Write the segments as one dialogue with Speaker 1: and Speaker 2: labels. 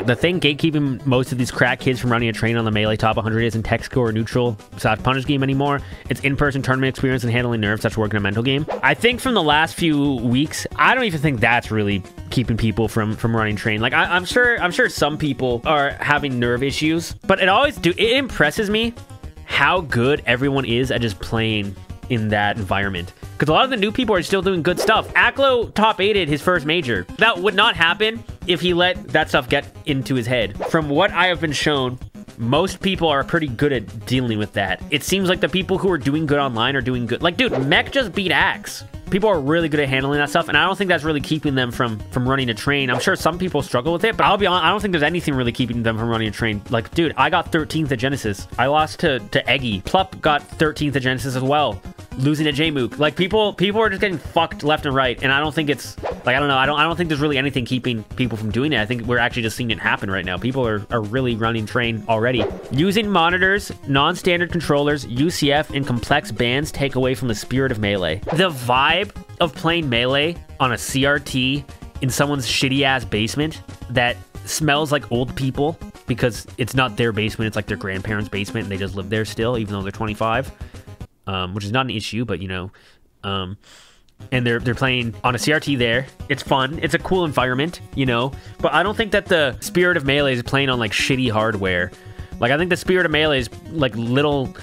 Speaker 1: The thing gatekeeping most of these crack kids from running a train on the melee top 100 isn't tech score or neutral / punish game anymore. It's in-person tournament experience and handling nerves / working a mental game. I think from the last few weeks, I don't even think that's really keeping people from running train. Like I'm sure some people are having nerve issues, but it impresses me how good everyone is at just playing in that environment. Because a lot of the new people are still doing good stuff. Aklo top 8'd his first major. That would not happen if he let that stuff get into his head. From what I have been shown, most people are pretty good at dealing with that. It seems like the people who are doing good online are doing good. Like, dude, Mech just beat Axe. People are really good at handling that stuff, and I don't think that's really keeping them from running a train. I'm sure some people struggle with it, but I'll be honest, I don't think there's anything really keeping them from running a train. Like, dude, I got 13th at Genesis. I lost to Eggy. Plup got 13th at Genesis as well, losing to Jmook. Like, people are just getting fucked left and right, and I don't think it's, like, I don't know, I don't think there's really anything keeping people from doing it. I think we're actually just seeing it happen right now. People are really running train already. Using monitors, non-standard controllers, UCF, and complex bands take away from the spirit of Melee. The vibe of playing Melee on a CRT in someone's shitty-ass basement that smells like old people because it's not their basement, it's like their grandparents' basement, and they just live there still, even though they're 25, which is not an issue, but, you know, and they're playing on a CRT there. It's fun. It's a cool environment, you know, but I don't think that the spirit of Melee is playing on, like, shitty hardware. Like, I think the spirit of Melee is, like, little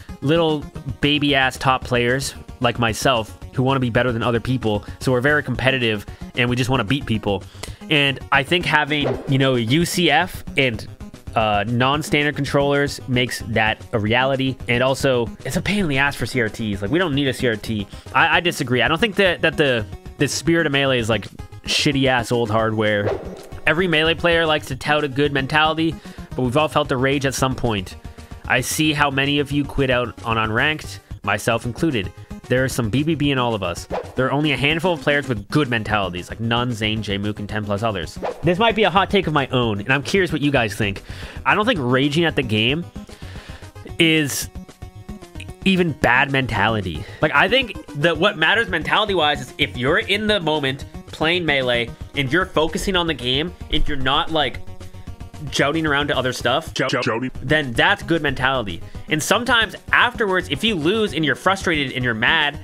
Speaker 1: baby-ass top players like myself who want to be better than other people, so we're very competitive and we just want to beat people. And I think having, you know, UCF and non-standard controllers makes that a reality. And also, it's a pain in the ass for CRTs. Like, we don't need a CRT. I disagree. I don't think that the spirit of Melee is like shitty ass old hardware. Every Melee player likes to tout a good mentality, but we've all felt the rage at some point. I see how many of you quit out on Unranked, myself included. There is some BBB in all of us. There are only a handful of players with good mentalities, like Nun, Zane, Jmook, and 10 plus others. This might be a hot take of my own, and I'm curious what you guys think. I don't think raging at the game is even bad mentality. Like, I think that what matters mentality-wise is if you're in the moment playing Melee, and you're focusing on the game, and you're not, like, jouting around to other stuff, then that's good mentality. And sometimes afterwards, if you lose and you're frustrated and you're mad,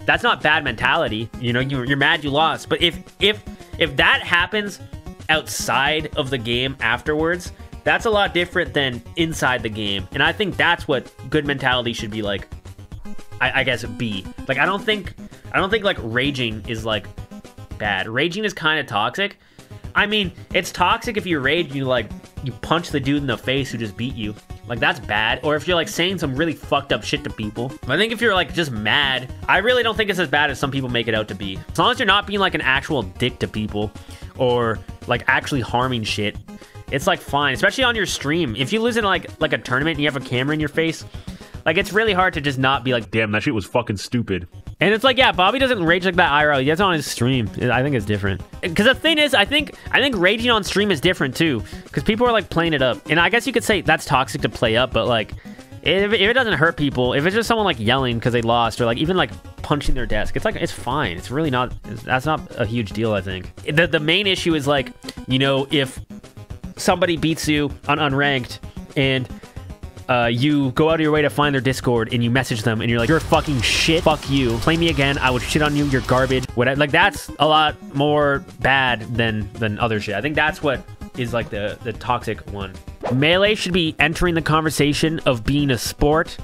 Speaker 1: that's not bad mentality. You know, you're mad you lost. But if that happens outside of the game afterwards, that's a lot different than inside the game. And I think that's what good mentality should be like. I guess be like, I don't think like raging is like bad. Raging is kind of toxic. I mean, it's toxic if you rage and you punch the dude in the face who just beat you. Like, that's bad. Or if you're, like, saying some really fucked up shit to people. I think if you're, like, just mad, I really don't think it's as bad as some people make it out to be. As long as you're not being, like, an actual dick to people or, like, actually harming shit, it's, like, fine. Especially on your stream. If you lose in, like a tournament and you have a camera in your face, like, it's really hard to just not be like, damn, that shit was fucking stupid. And it's like, yeah, Bobby doesn't rage like that IRL. He does it on his stream. I think it's different. Because the thing is, I think raging on stream is different too. Because people are like playing it up. And I guess you could say that's toxic to play up, but like, if it doesn't hurt people, if it's just someone like yelling because they lost or like even like punching their desk, it's like, it's fine. It's really not, that's not a huge deal, I think. The main issue is like, you know, if somebody beats you on Unranked and you go out of your way to find their Discord and you message them and you're like, you're fucking shit, fuck you, play me again, I would shit on you, you're garbage, whatever. Like, that's a lot more bad than other shit. I think that's what is like the toxic one. Melee should be entering the conversation of being a sport,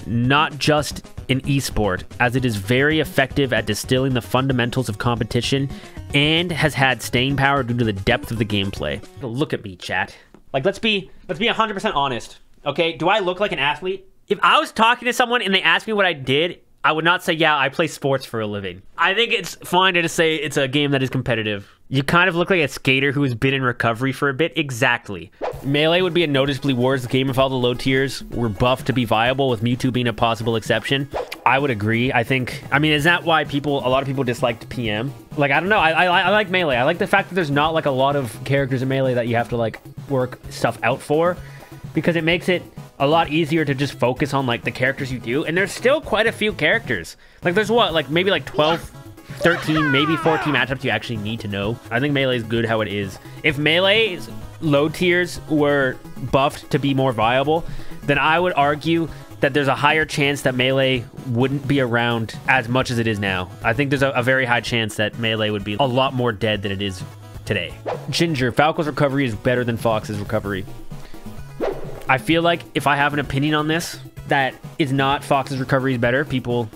Speaker 1: not just an esport, as it is very effective at distilling the fundamentals of competition and has had staying power due to the depth of the gameplay. Look at me, chat. Like, let's be 100% honest. Okay, do I look like an athlete? If I was talking to someone and they asked me what I did, I would not say, yeah, I play sports for a living. I think it's fine to just say it's a game that is competitive. You kind of look like a skater who has been in recovery for a bit. Exactly. Melee would be a noticeably worse game if all the low tiers were buffed to be viable, with Mewtwo being a possible exception. I would agree. I mean, is that why a lot of people disliked PM? Like, I don't know. I like Melee. I like the fact that there's not like a lot of characters in Melee that you have to like work stuff out for, because it makes it a lot easier to just focus on like the characters you do. And there's still quite a few characters. Like, there's what, like maybe like 12, 13, maybe 14 matchups you actually need to know. I think Melee is good how it is. If Melee low tiers were buffed to be more viable, then I would argue that there's a higher chance that Melee wouldn't be around as much as it is now. I think there's a very high chance that Melee would be a lot more dead than it is today. Ginger, Falco's recovery is better than Fox's recovery. I feel like if I have an opinion on this that is not Fox's recovery is better, people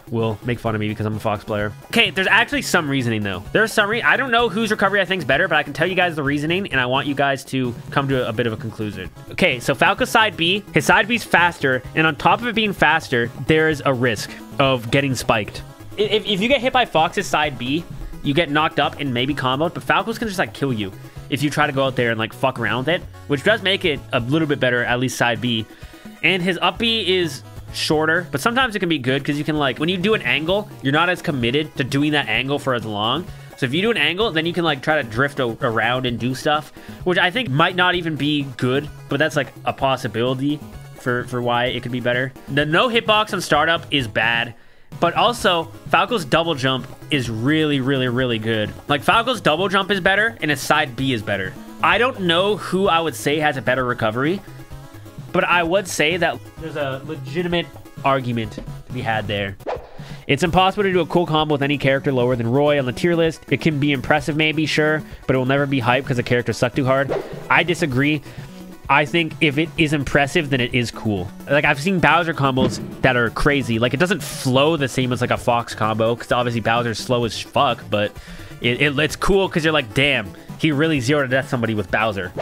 Speaker 1: will make fun of me because I'm a Fox player. Okay, there's actually some reasoning though. There's some I don't know whose recovery I think is better, but I can tell you guys the reasoning, and I want you guys to come to a bit of a conclusion. Okay, so Falco's side B, his side B's faster, and on top of it being faster, there's a risk of getting spiked. If you get hit by Fox's side B, you get knocked up and maybe comboed, but Falco's can just like kill you if you try to go out there and like fuck around with it, which does make it a little bit better, at least side B. And his up B is shorter, but sometimes it can be good because you can like, when you do an angle, you're not as committed to doing that angle for as long. So if you do an angle, then you can like try to drift around and do stuff, which I think might not even be good, but that's like a possibility for why it could be better. The no hitbox on startup is bad, but also Falco's double jump is really, really, really good. Like Falco's double jump is better and his side B is better. I don't know who I would say has a better recovery, but I would say that there's a legitimate argument to be had there. It's impossible to do a cool combo with any character lower than Roy on the tier list. It can be impressive maybe, sure, but it will never be hype because the characters suck too hard. I disagree. I think if it is impressive, then it is cool. Like, I've seen Bowser combos that are crazy. Like, it doesn't flow the same as like a Fox combo, because obviously Bowser's slow as fuck, but it's cool because you're like, damn, he really zero to death somebody with Bowser.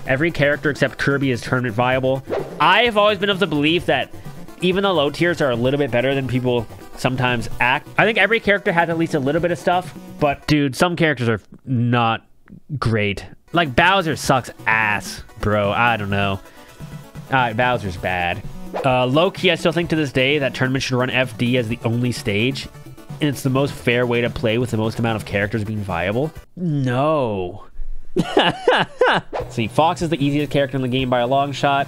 Speaker 1: Every character except Kirby is tournament viable. I have always been of the belief that even the low tiers are a little bit better than people sometimes act. I think every character has at least a little bit of stuff, but dude, some characters are not great. Like Bowser sucks ass, bro. I don't know. Bowser's bad. Low-key, I still think to this day that tournaments should run FD as the only stage, and it's the most fair way to play with the most amount of characters being viable. No. See, Fox is the easiest character in the game by a long shot.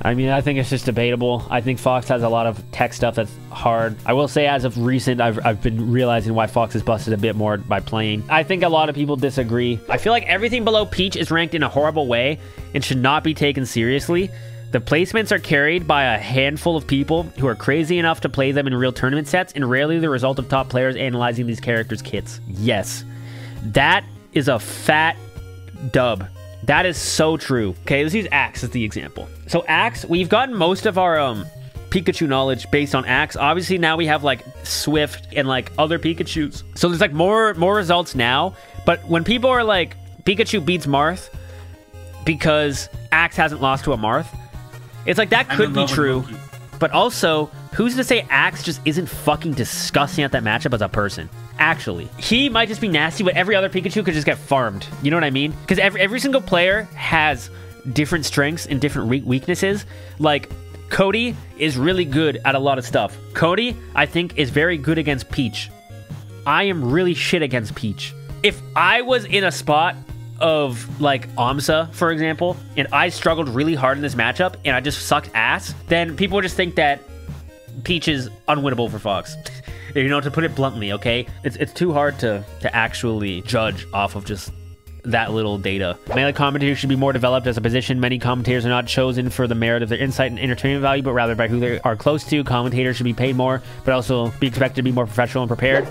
Speaker 1: I mean, I think it's just debatable. I think Fox has a lot of tech stuff that's hard. I will say, as of recent, I've been realizing why Fox is busted a bit more by playing. I think a lot of people disagree. I feel like everything below Peach is ranked in a horrible way and should not be taken seriously. The placements are carried by a handful of people who are crazy enough to play them in real tournament sets, and rarely the result of top players analyzing these characters' kits. Yes, that is a fat dub. That is so true. Okay, let's use Axe as the example. So Axe, we've gotten most of our Pikachu knowledge based on Axe. Obviously now we have like Swift and like other Pikachus. So there's like more results now. But when people are like, Pikachu beats Marth because Axe hasn't lost to a Marth, it's like that could be true. But also, who's to say Axe just isn't fucking disgusting at that matchup as a person? Actually, he might just be nasty, but every other Pikachu could just get farmed. You know what I mean? Because every single player has different strengths and different weaknesses. Like, Cody is really good at a lot of stuff. Cody, I think, is very good against Peach. I am really shit against Peach. If I was in a spot of, like, Amsa, for example, and I struggled really hard in this matchup, and I just sucked ass, then people would just think that Peach is unwinnable for Fox. You know, to put it bluntly, okay? It's too hard to actually judge off of just that little data. Melee commentators should be more developed as a position. Many commentators are not chosen for the merit of their insight and entertainment value, but rather by who they are close to. Commentators should be paid more, but also be expected to be more professional and prepared.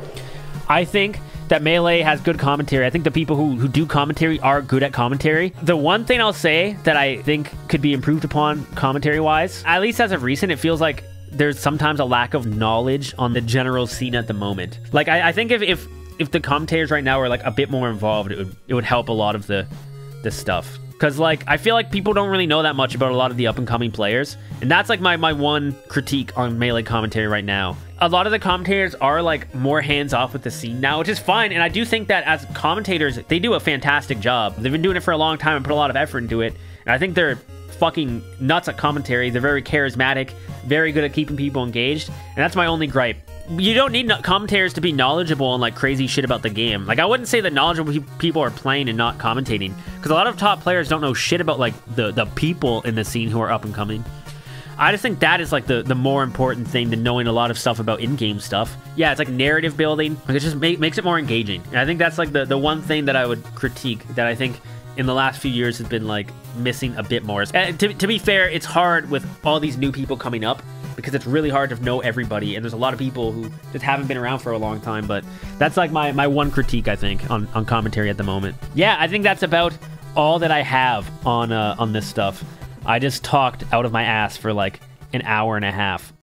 Speaker 1: I think that Melee has good commentary. I think the people who do commentary are good at commentary. The one thing I'll say that I think could be improved upon commentary-wise, at least as of recent, it feels like there's sometimes a lack of knowledge on the general scene at the moment. Like, I think if the commentators right now are like a bit more involved, it would help a lot of the stuff. Because, like, I feel like people don't really know that much about a lot of the up-and-coming players. And that's, like, my one critique on Melee commentary right now. A lot of the commentators are, like, more hands-off with the scene now, which is fine. And I do think that as commentators, they do a fantastic job. They've been doing it for a long time and put a lot of effort into it. And I think they're fucking nuts at commentary. They're very charismatic, very good at keeping people engaged. And that's my only gripe. You don't need commentators to be knowledgeable and like crazy shit about the game. Like, I wouldn't say that knowledgeable people are playing and not commentating, because a lot of top players don't know shit about like the people in the scene who are up and coming. I just think that is like the more important thing than knowing a lot of stuff about in-game stuff. Yeah, it's like narrative building. Like, it just makes it more engaging. And I think that's like the one thing that I would critique, that I think in the last few years has been like missing a bit more. To be fair, it's hard with all these new people coming up because it's really hard to know everybody, and there's a lot of people who just haven't been around for a long time. But that's like my one critique, I think, on commentary at the moment. Yeah, I think that's about all that I have on this stuff. I just talked out of my ass for like an hour and a half.